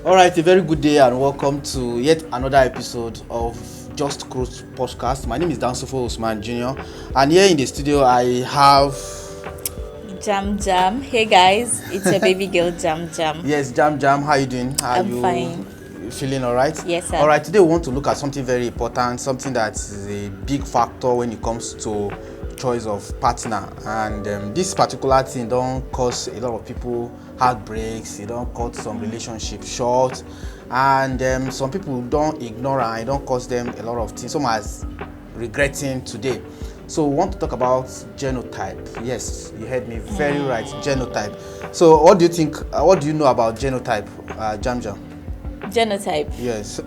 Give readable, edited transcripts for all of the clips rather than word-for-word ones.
All right, a very good day and welcome to yet another episode of Just Growth Podcast. My name is Dansofo Usman Jr. and here in the studio I have Jam Jam. Hey guys, it's your baby girl Jam Jam. Yes, Jam. How you doing? Are I'm you fine. feeling all right? Yes, sir. All right, today we want to look at something very important, something that is a big factor when it comes to choice of partner, and this particular thing don't cause a lot of people heartbreaks. It don't cut some relationships short, and some people don't ignore and it don't cause them a lot of things. Some are regretting today. So we want to talk about genotype. Yes, you heard me very right. Genotype. So what do you think? What do you know about genotype, Jam? Genotype. Yes.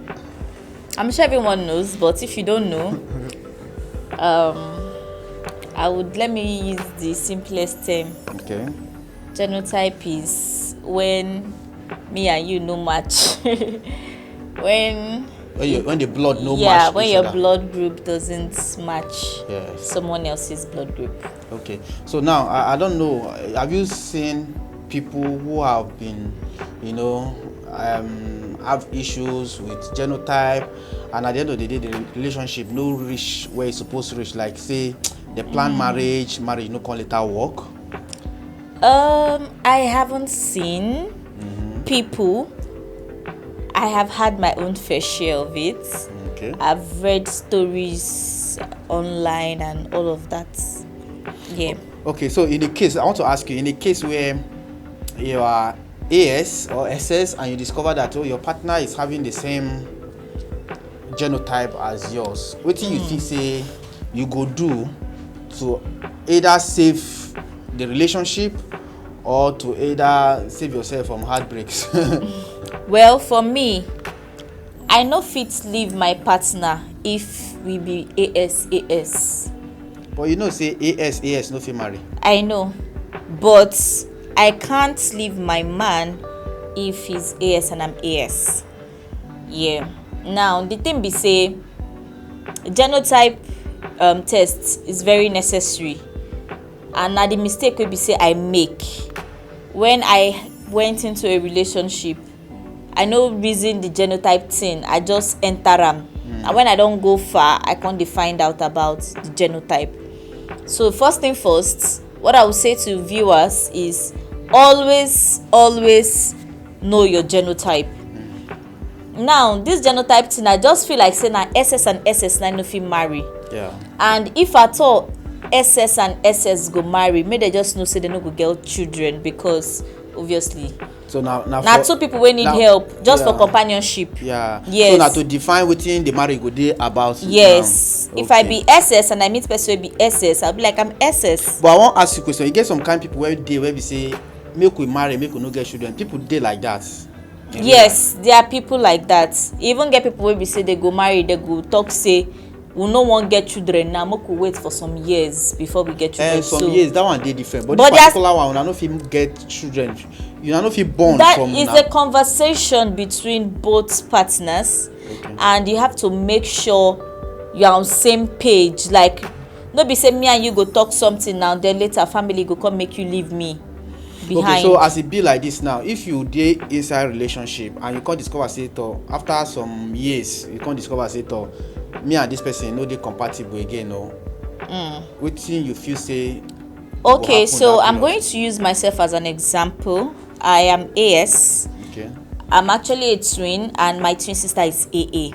I'm sure everyone knows, but if you don't know, let me use the simplest term. Okay. Genotype is when me and you no match. when the blood no match. Yeah, when your other. blood group doesn't match someone else's blood group. Okay. So now I don't know. Have you seen people who have been, have issues with genotype, and at the end of the day, the relationship no reach where it's supposed to reach? Like say, the planned marriage no call it out work. I haven't seen people. I have had my own fair share of it. Okay. I've read stories online and all of that. Yeah. Okay, so in the case, I want to ask you, in the case where you are AS or SS and you discover that your partner is having the same genotype as yours, what do you think say you go do to either save the relationship or to either save yourself from heartbreaks? Well, for me, I no fit leave my partner if we be AS. But say AS no fit marry. I know, but I can't leave my man if he's AS and I'm AS. Yeah. Now the thing be say, genotype test is very necessary, and now the mistake will be say I make when I went into a relationship. I no reason the genotype thing. I just enter am. And when I don't go far, I can't find out about the genotype. So first thing first, what I would say to viewers is always know your genotype. Now this genotype thing, I just feel like saying SS and SS na no fit marry. Yeah. And if at all SS and SS go marry, may they just know say they no go get children, because obviously. So now two people wey need help just for companionship. Yeah. Yes. So now to define wetin the marriage go dey about. Yes. Now. If I be SS and I meet person wey be SS, I'll be like, I'm SS. But I wan ask you a question. You get some kind people where we say make we marry, make we no get children. People dey like that. Yes, there are people like that. Even get people wey be say they go marry, they go talk say we no wan get children now, make we wait for some years before we get children. Some years that one dey different, but this particular one una no fit get children. You no fit born that from. That is a conversation between both partners. Okay. And you have to make sure you are on same page. Like no be say me and you go talk something now, then later family go come make you leave me behind. Okay, so as it be like this now, if you dey inside relationship and you can't discover say after some years you can't discover say me and this person no dey compatible again, no. Wetin you feel say? Okay, so I'm going to use myself as an example. I am AS. Okay. I'm actually a twin, and my twin sister is AA.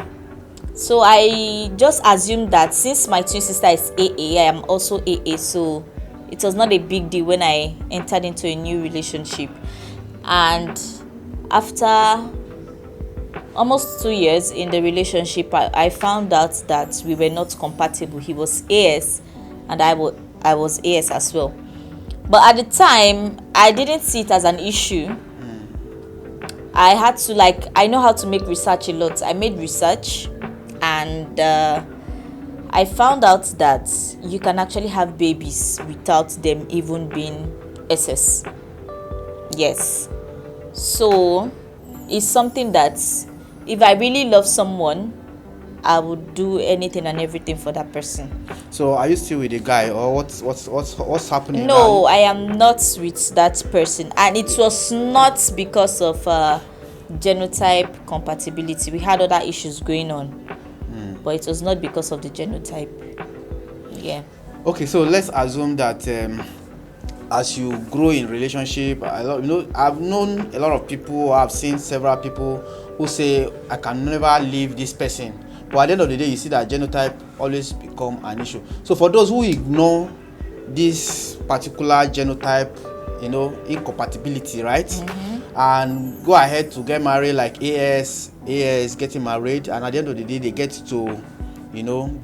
So I just assumed that since my twin sister is AA, I am also AA. So it was not a big deal when I entered into a new relationship. And after almost 2 years in the relationship, I found out that we were not compatible. He was AS and I was AS as well. But at the time, I didn't see it as an issue. I had to I know how to make research a lot. I made research, and I found out that you can actually have babies without them even being SS. Yes. So it's something that if I really love someone, I would do anything and everything for that person. So are you still with the guy, or what's happening? No, I am not with that person, and it was not because of genotype compatibility. We had other issues going on, but it was not because of the genotype. Yeah. Okay, so let's assume that as you grow in relationship, I've known a lot of people, I've seen several people who say I can never leave this person, but at the end of the day you see that genotype always become an issue. So for those who ignore this particular genotype, incompatibility, right, and go ahead to get married like AS getting married, and at the end of the day they get to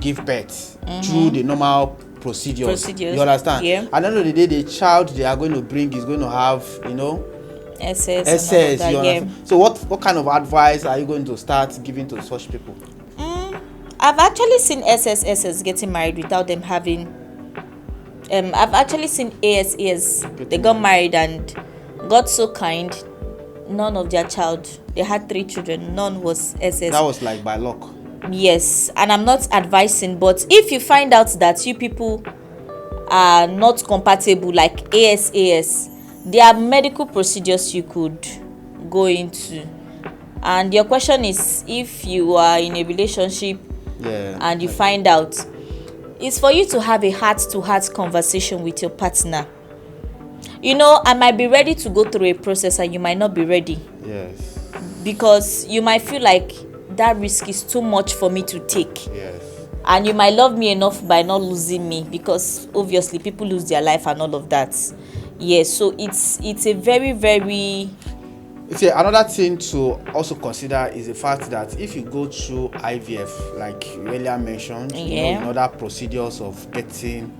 give birth through the normal procedures. You understand? Yeah. At the end of the day, the child they are going to bring is going to have SS. You understand? So what kind of advice are you going to start giving to such people? I've actually seen SS getting married without them having I've actually seen AS they got married and got so kind, none of their child, they had 3 children, none was SS. That was like by luck. Yes, and I'm not advising, but if you find out that you people are not compatible like AS, there are medical procedures you could go into. And your question is, if you are in a relationship and you find out, it's for you to have a heart-to-heart conversation with your partner. I might be ready to go through a process and you might not be ready. Yes. Because you might feel like that risk is too much for me to take. Yes. And you might love me enough by not losing me, because obviously people lose their life and all of that. Yes, so it's a very, very... Another thing to also consider is the fact that if you go through IVF, like you earlier mentioned, in other procedures of getting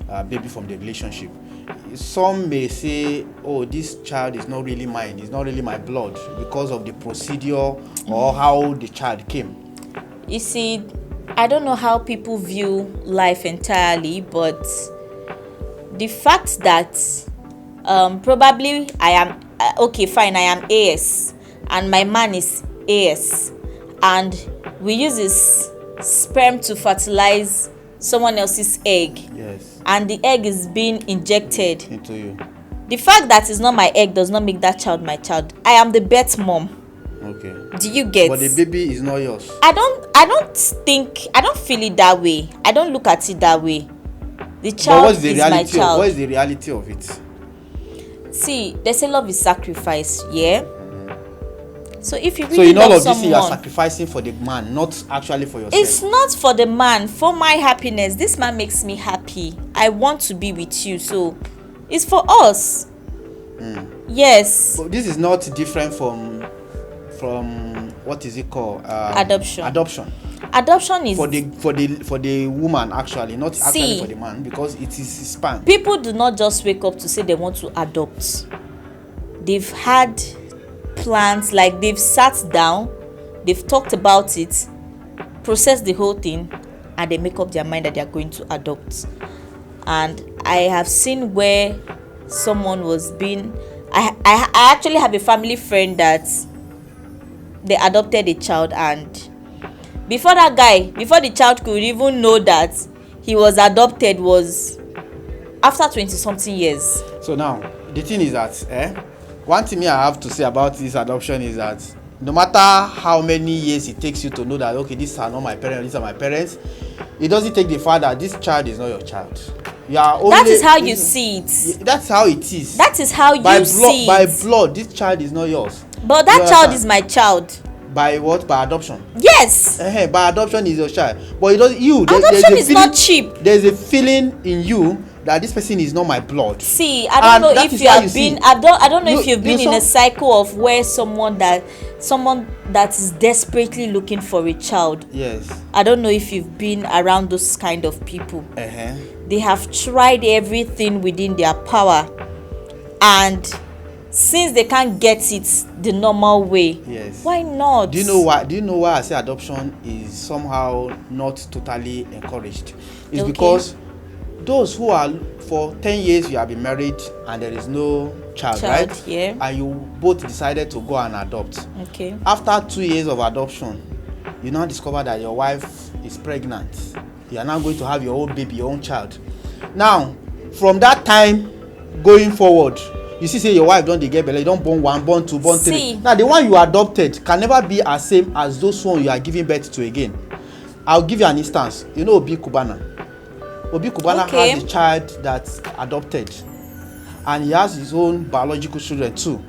a baby from the relationship, some may say, oh, this child is not really mine, it's not really my blood, because of the procedure or how the child came. You see, I don't know how people view life entirely, but the fact that probably I am I am AS and my man is AS, and we use his sperm to fertilize someone else's egg. Yes. And the egg is being injected into you. The fact that it's not my egg does not make that child my child. I am the birth mom. Okay. Do you get? But the baby is not yours. I don't feel it that way. I don't look at it that way. The child is my child. What is the reality of it? See, they say love is sacrifice, yeah? So if you really so in all of someone, this, you are sacrificing for the man, not actually for yourself. It's not for the man, for my happiness. This man makes me happy. I want to be with you, so it's for us. Yes. But this is not different from what is it called? Adoption. Adoption is for the woman, actually, not actually for the man, because it is sperm. People do not just wake up to say they want to adopt. They've had plans, like they've sat down, they've talked about it, processed the whole thing, and they make up their mind that they are going to adopt. And I have seen where someone was being I actually have a family friend that they adopted a child, and before the child could even know that he was adopted was after 20-something years. So now the thing is that one thing I have to say about this adoption is that no matter how many years it takes you to know that, okay, these are not my parents, these are my parents, it doesn't take the fact that this child is not your child. That is how you see it. That's how it is. That is how you see it. By blood, this child is not yours. But that child is my child. By what? By adoption. Yes. By adoption is your child. But it doesn't. Adoption is not cheap. There's a feeling in you that this person is not my blood. See, I don't know if you have been. I don't know if you've been in a cycle of where someone that is desperately looking for a child. Yes. I don't know if you've been around those kind of people. They have tried everything within their power, and since they can't get it the normal way, yes, why not? Do you know why I say adoption is somehow not totally encouraged? It's because those who are for 10 years you have been married and there is no child, right? Yeah. And you both decided to go and adopt. Okay. After 2 years of adoption, you now discover that your wife is pregnant. You are now going to have your own baby, your own child. Now, from that time going forward, you see say your wife don dey get belle, you don born one, born two, born See. three. Now the one you adopted can never be as same as those one you are giving birth to again. I'll give you an instance. You know Obi Kubana. Obi Kubana Okay. has a child that's adopted, and he has his own biological children too.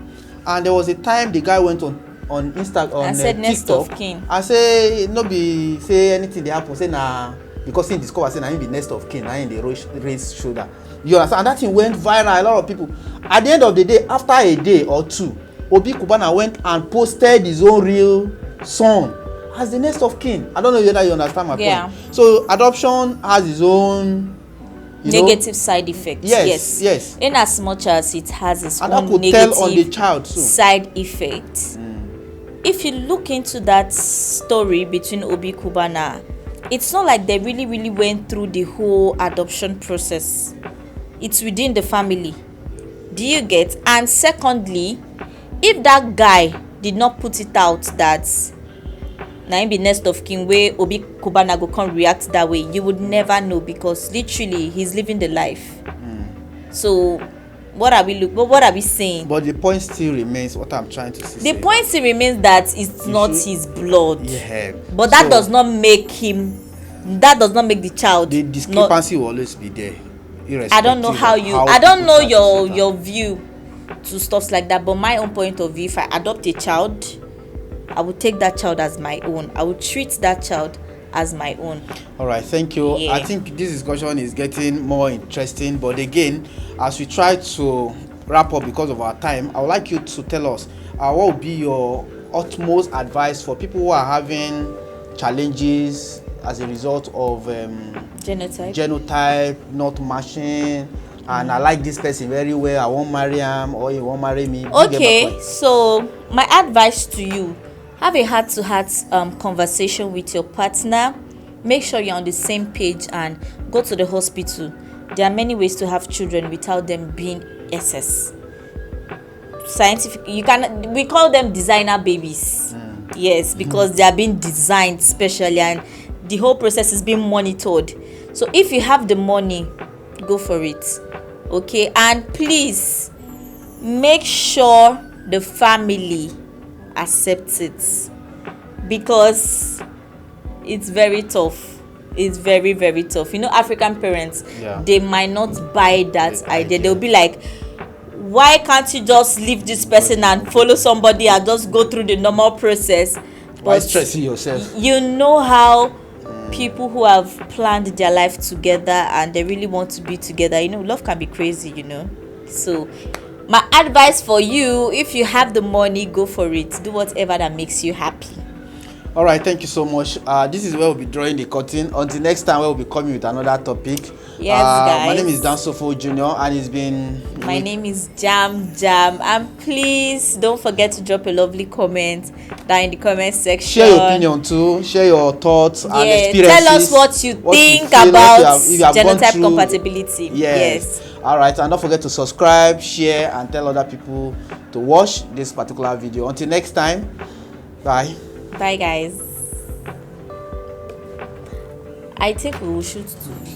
And there was a time the guy went on Instagram, on said next TikTok, of kin. and say no be say anything dey happen, say na because he discover say na him be next of kin, na him dey raise shoulder. You understand? And that thing went viral. A lot of people. At the end of the day, after a day or two, Obi Kubana went and posted his own real son as the next of kin. I don't know whether you understand my point. So adoption has its own negative side effects. Yes. In as much as it has its and own that could negative tell on the child too. Side effects. If you look into that story between Obi Kubana, it's not like they really went through the whole adoption process. It's within the family. Do you get? And secondly, if that guy did not put it out that na him be next of kin wey Obi Kubana go come react that way, you would never know, because literally he's living the life. So what are we saying? But the point still remains what I'm trying to say. The point still remains that it's not his blood. Yeah. But that does not make the child. The discrepancy will always be there. I don't know I don't know your view to stuff like that, but my own point of view, if I adopt a child, I would take that child as my own. I would treat that child as my own. All right, thank you. Yeah. I think this discussion is getting more interesting, but again, as we try to wrap up because of our time, I would like you to tell us what would be your utmost advice for people who are having challenges as a result of genotype not matching, and I like this person very well, I won't marry him, or he won't marry me. Okay, so my advice to you: have a heart-to-heart conversation with your partner. Make sure you're on the same page and go to the hospital. There are many ways to have children without them being SS. Scientific, we call them designer babies. Yes, because they are being designed specially, and the whole process is being monitored. So if you have the money, go for it. Okay, and please make sure the family accepts it, because it's very tough. It's very tough. You know, African parents, they might not buy that idea. They'll be like, why can't you just leave this person and follow somebody and just go through the normal process? Why stressing yourself? You know how people who have planned their life together and they really want to be together, you know, love can be crazy, you know. So my advice for you, if you have the money, go for it. Do whatever that makes you happy. All right, thank you so much. This is where we'll be drawing the curtain. Until next time, we'll be coming with another topic. Yes, guys. My name is Dan Sofo Jr. and it's been... My name is Jam. And please don't forget to drop a lovely comment down in the comment section. Share your opinion too. Share your thoughts and experiences. Tell us what you think about genotype compatibility. Yes. All right, and don't forget to subscribe, share, and tell other people to watch this particular video. Until next time, bye. Bye, guys. I think we will shoot today.